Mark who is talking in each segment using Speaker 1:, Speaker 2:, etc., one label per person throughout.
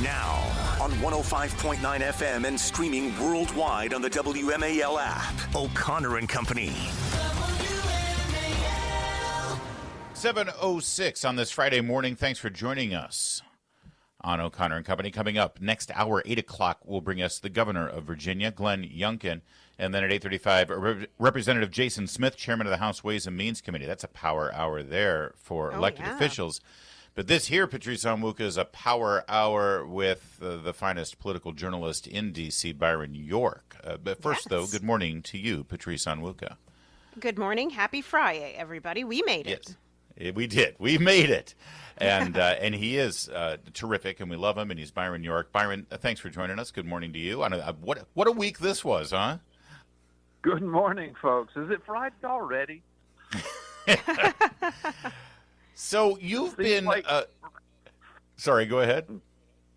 Speaker 1: Now, on 105.9 FM and streaming worldwide on the WMAL app. O'Connor and Company.
Speaker 2: 7:06 on this Friday morning. Thanks for joining us on O'Connor and Company. Coming up next hour, 8 o'clock, will bring us the governor of Virginia, Glenn Youngkin. And then at 8:35, Representative Jason Smith, chairman of the House Ways and Means Committee. That's a power hour there for elected officials. But this here, Patrice Onwuka, is a power hour with the finest political journalist in D.C., Byron, New York. But first, though, good morning to you, Patrice Onwuka.
Speaker 3: Good morning. Happy Friday, everybody. We made it.
Speaker 2: Yes, we did. We made it. And and he is terrific, and we love him, and he's Byron, New York. Byron, thanks for joining us. Good morning to you. What a week this was, huh?
Speaker 4: Good morning, folks. Is it Friday already?
Speaker 2: So you've been sorry, go ahead.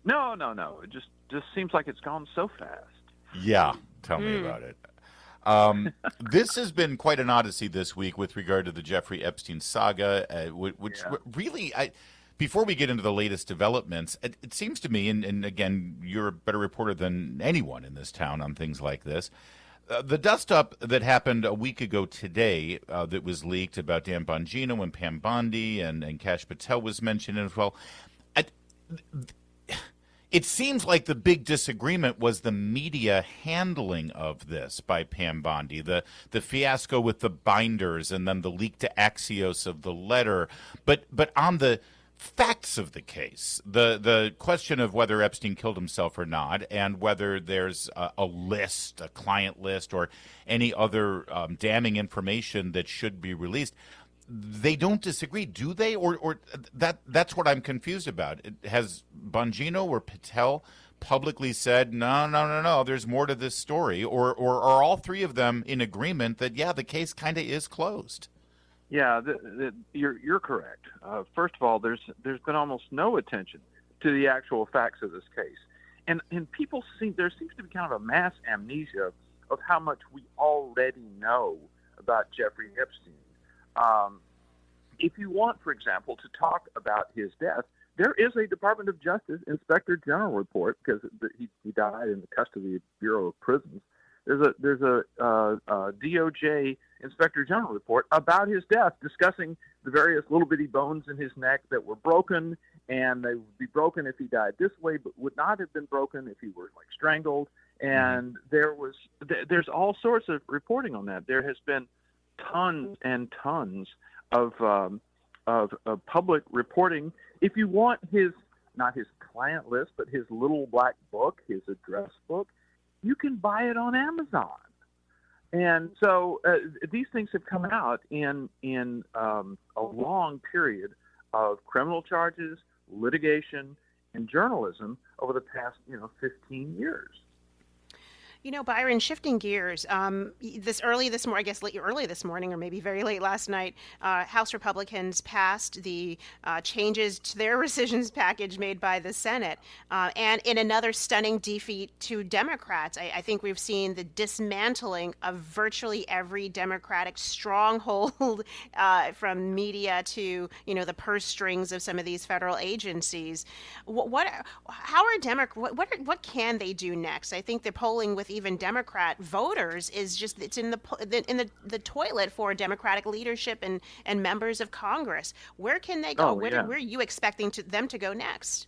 Speaker 4: No. It just seems like it's gone so fast.
Speaker 2: Yeah, tell me about it. This has been quite an odyssey this week with regard to the Jeffrey Epstein saga, which really, before we get into the latest developments, it seems to me, and again, you're a better reporter than anyone in this town on things like this, the dust-up that happened a week ago today that was leaked about Dan Bongino and Pam Bondi and Kash Patel was mentioned as well. It seems like the big disagreement was the media handling of this by Pam Bondi, the fiasco with the binders and then the leak to Axios of the letter. But on the facts of the case, the question of whether Epstein killed himself or not, and whether there's a list, a client list, or any other damning information that should be released, they don't disagree, do they? Or that's what I'm confused about. Has Bongino or Patel publicly said, no, there's more to this story? Or are all three of them in agreement that, yeah, the case kind of is closed?
Speaker 4: Yeah, you're correct. First of all, there's been almost no attention to the actual facts of this case. And there seems to be kind of a mass amnesia of how much we already know about Jeffrey Epstein. If you want, for example, to talk about his death, there is a Department of Justice Inspector General report, because he died in the custody of the Bureau of Prisons. There's a DOJ Inspector General report about his death, discussing the various little bitty bones in his neck that were broken, and they would be broken if he died this way, but would not have been broken if he were strangled. And there's all sorts of reporting on that. There has been tons and tons of public reporting. If you want not his client list, but his little black book, his address book, you can buy it on Amazon. And so these things have come out in a long period of criminal charges, litigation, and journalism over the past 15 years.
Speaker 3: Byron, shifting gears, early this morning, or maybe very late last night, House Republicans passed the changes to their rescissions package made by the Senate. And in another stunning defeat to Democrats, I think we've seen the dismantling of virtually every Democratic stronghold from media to, the purse strings of some of these federal agencies. What can they do next? I think the polling with even Democrat voters is just, it's in the toilet for Democratic leadership and members of Congress. Where can they go? Where are you expecting them to go next?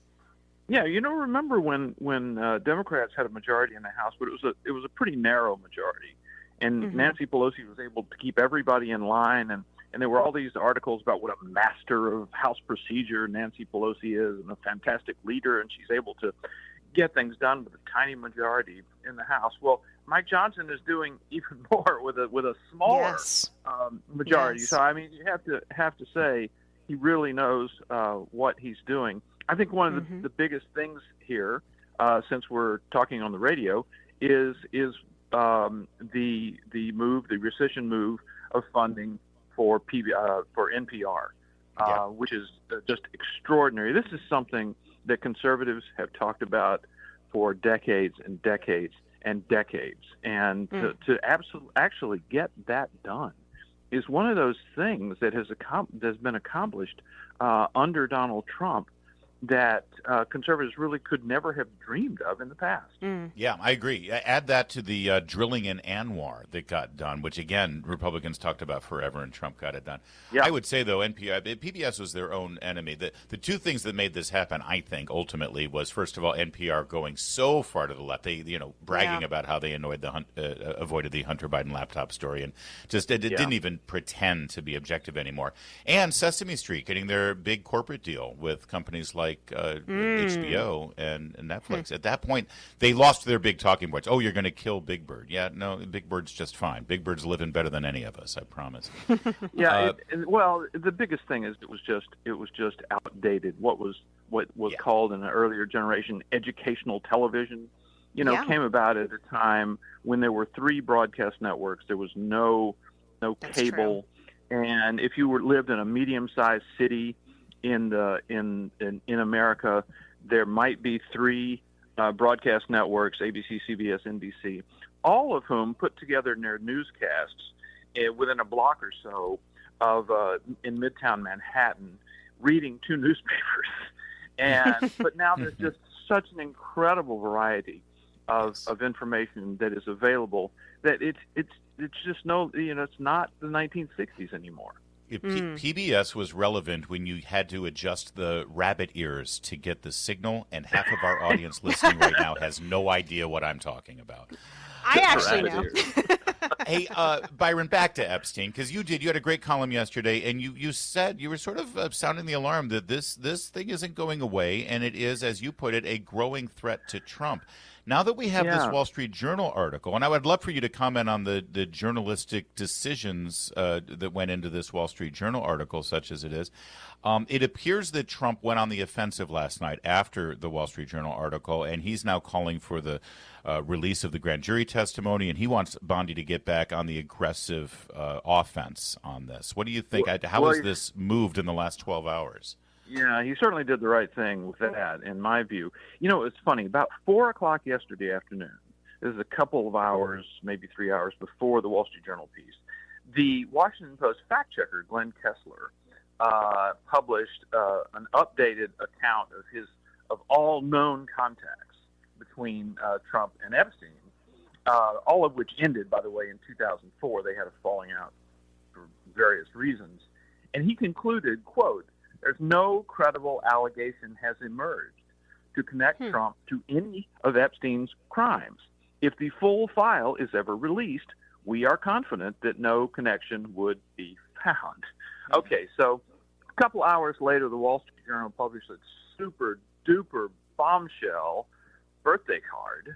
Speaker 4: Yeah, remember when Democrats had a majority in the House, but it was a pretty narrow majority, and Nancy Pelosi was able to keep everybody in line, and there were all these articles about what a master of House procedure Nancy Pelosi is, and a fantastic leader, and she's able to get things done with a tiny majority in the House. Well, Mike Johnson is doing even more with a smaller majority. Yes. So I mean, you have to say he really knows what he's doing. I think one of the biggest things here, since we're talking on the radio, is the rescission move of funding for NPR, which is just extraordinary. This is something that conservatives have talked about for decades and decades and decades. And to actually get that done is one of those things that has been accomplished under Donald Trump that conservatives really could never have dreamed of in the past.
Speaker 2: Yeah, I agree. Add that to the drilling in Anwar that got done, which, again, Republicans talked about forever, and Trump got it done.
Speaker 4: Yeah.
Speaker 2: I would say, though, PBS was their own enemy. The two things that made this happen, I think, ultimately, was, first of all, NPR going so far to the left. They, bragging about how they avoided the Hunter Biden laptop story, and just didn't even pretend to be objective anymore. And Sesame Street getting their big corporate deal with companies like HBO and Netflix. At that point, they lost their big talking points. Oh, you're going to kill Big Bird. Yeah, no, Big Bird's just fine. Big Bird's living better than any of us, I promise.
Speaker 4: Yeah, well, the biggest thing is it was just outdated. What was called in an earlier generation educational television, came about at a time when there were 3 broadcast networks. There was no cable, and if you lived in a medium-sized city in America, there might be 3 broadcast networks: ABC, CBS, NBC, all of whom put together in their newscasts within a block or so of in Midtown Manhattan, reading 2 newspapers. But now there's just such an incredible variety of information that is available that it's just it's not the 1960s anymore.
Speaker 2: PBS was relevant when you had to adjust the rabbit ears to get the signal, and half of our audience listening right now has no idea what I'm talking about.
Speaker 3: I actually know.
Speaker 2: Hey, Byron, back to Epstein, because you had a great column yesterday, and you said you were sort of sounding the alarm that this thing isn't going away, and it is, as you put it, a growing threat to Trump. Now that we have this Wall Street Journal article, and I would love for you to comment on the journalistic decisions that went into this Wall Street Journal article, such as it is. It appears that Trump went on the offensive last night after the Wall Street Journal article, and he's now calling for the release of the grand jury testimony, and he wants Bondi to get back on the aggressive offense on this. What do you think? How has this moved in the last 12 hours?
Speaker 4: Yeah, he certainly did the right thing with that, in my view. It's funny. About 4 o'clock yesterday afternoon, this is a couple of hours, maybe 3 hours before the Wall Street Journal piece, the Washington Post fact checker, Glenn Kessler, published an updated account of all known contacts between Trump and Epstein, all of which ended, by the way, in 2004. They had a falling out for various reasons. And he concluded, quote, "There's no credible allegation has emerged to connect Trump to any of Epstein's crimes. If the full file is ever released, we are confident that no connection would be found." Okay, so a couple hours later, the Wall Street Journal published a super duper bombshell birthday card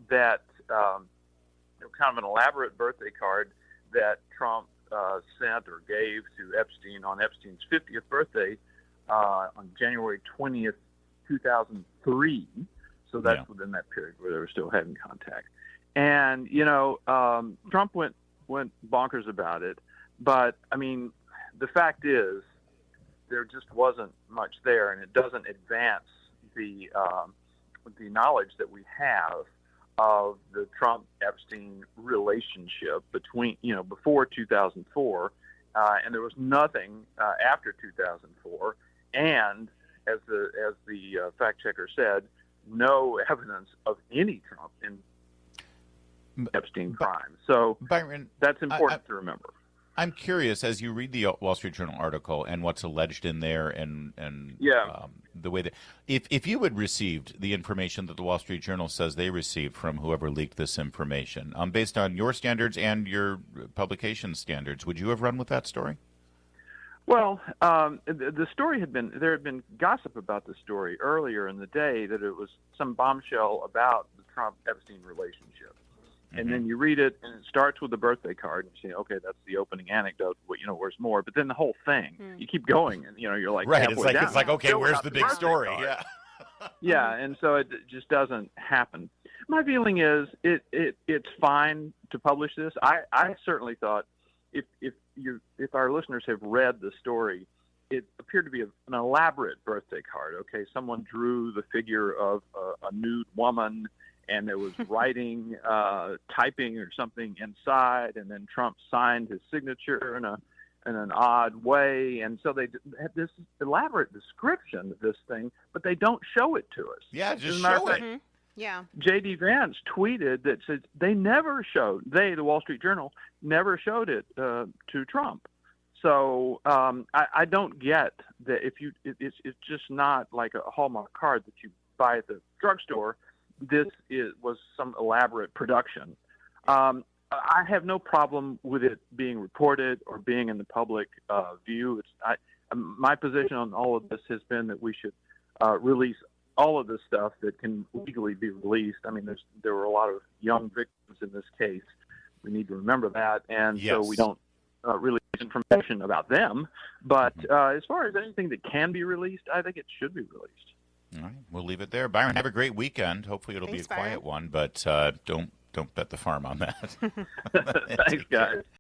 Speaker 4: that kind of an elaborate birthday card that Trump sent or gave to Epstein on Epstein's 50th birthday on January 20th, 2003. So that's within that period where they were still having contact. And, Trump went bonkers about it. But, I mean, the fact is there just wasn't much there, and it doesn't advance the knowledge that we have of the Trump-Epstein relationship between, before 2004, and there was nothing after 2004, and as the fact checker said, no evidence of any Trump in Epstein crime. So
Speaker 2: Byron,
Speaker 4: that's important to remember.
Speaker 2: I'm curious, as you read the Wall Street Journal article and what's alleged in there, and the way that if you had received the information that the Wall Street Journal says they received from whoever leaked this information, based on your standards and your publication standards, would you have run with that story?
Speaker 4: Well, the story there had been gossip about the story earlier in the day that it was some bombshell about the Trump-Epstein relationship. And then you read it, and it starts with a birthday card, and you say, okay, that's the opening anecdote. Where's more? But then the whole thing, you keep going, and you're like,
Speaker 2: right?
Speaker 4: Halfway down.
Speaker 2: It's like, okay, where's the big story? Yeah,
Speaker 4: yeah, and so it just doesn't happen. My feeling is it's fine to publish this. I certainly thought if our listeners have read the story, it appeared to be an elaborate birthday card. Okay, someone drew the figure of a nude woman, and there was writing, typing or something inside, and then Trump signed his signature, and in an odd way, and so they have this elaborate description of this thing, but they don't show it to us.
Speaker 2: Yeah, just
Speaker 4: As a matter
Speaker 2: show
Speaker 4: of
Speaker 2: it.
Speaker 4: fact,
Speaker 3: Yeah.
Speaker 4: J.D. Vance tweeted that says they never showed, the Wall Street Journal, never showed it to Trump. So I don't get that it's just not like a Hallmark card that you buy at the drugstore. This was some elaborate production. I have no problem with it being reported or being in the public view. My position on all of this has been that we should release all of this stuff that can legally be released. I mean, there were a lot of young victims in this case. We need to remember that, and so we don't release information about them. But as far as anything that can be released, I think it should be released.
Speaker 2: All right, we'll leave it there. Byron, have a great weekend. Hopefully it'll be a quiet one, but don't bet the farm on that.
Speaker 4: Thanks, guys.